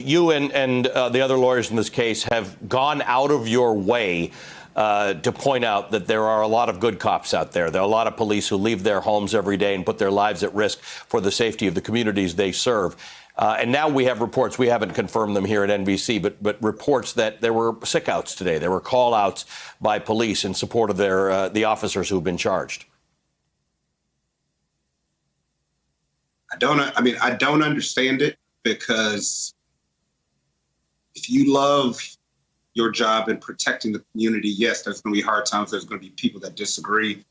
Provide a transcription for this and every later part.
You and the other lawyers in this case have gone out of your way to point out that there are a lot of good cops out there. There are a lot of police who leave their homes every day and put their lives at risk for the safety of the communities they serve. And now we have reports, we haven't confirmed them here at NBC, but reports that there were sick outs today. There were call outs by police in support of the officers who've been charged. I don't understand it, because if you love your job and protecting the community, yes, there's going to be hard times. There's going to be people that disagree.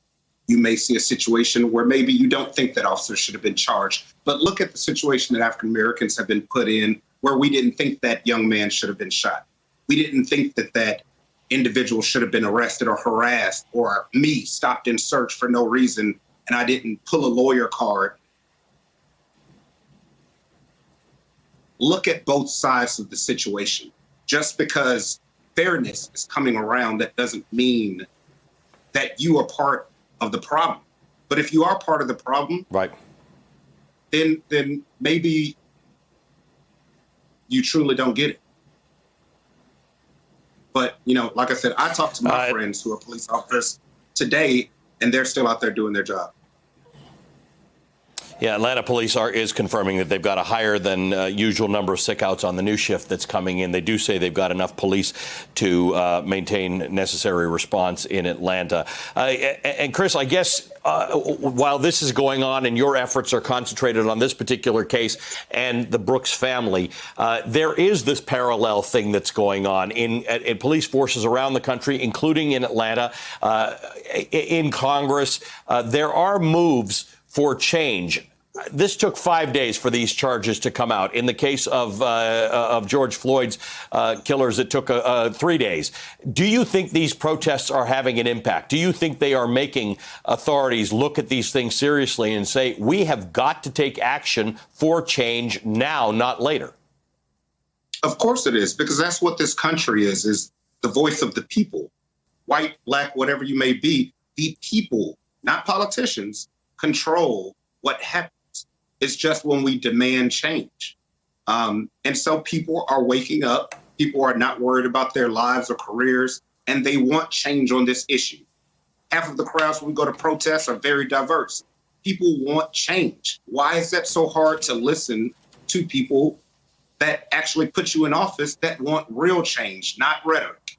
You may see a situation where maybe you don't think that officers should have been charged. But look at the situation that African Americans have been put in, where we didn't think that young man should have been shot. We didn't think that that individual should have been arrested or harassed, or me stopped and searched for no reason, and I didn't pull a lawyer card. Look at both sides of the situation. Just because fairness is coming around, that doesn't mean that you are part of the problem. But if you are part of the problem, right, then maybe you truly don't get it. But, like I said, I talked to my friends who are police officers today, and they're still out there doing their job. Yeah, Atlanta police is confirming that they've got a higher than usual number of sick outs on the new shift that's coming in. They do say they've got enough police to maintain necessary response in Atlanta. And Chris, I guess while this is going on and your efforts are concentrated on this particular case and the Brooks family, there is this parallel thing that's going on in police forces around the country, including in Atlanta, in Congress. There are moves for change. This took 5 days for these charges to come out. In the case of George Floyd's killers, it took 3 days. Do you think these protests are having an impact? Do you think they are making authorities look at these things seriously and say, we have got to take action for change now, not later? Of course it is, because that's what this country is the voice of the people. White, black, whatever you may be, the people, not politicians, control what happens. It's just when we demand change. And so people are waking up. People are not worried about their lives or careers, and they want change on this issue. Half of the crowds when we go to protests are very diverse. People want change. Why is that so hard to listen to people that actually put you in office that want real change, not rhetoric?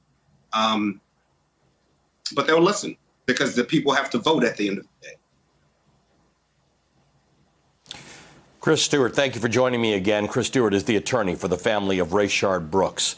But they'll listen, because the people have to vote at the end of the day. Chris Stewart, thank you for joining me again. Chris Stewart is the attorney for the family of Rayshard Brooks.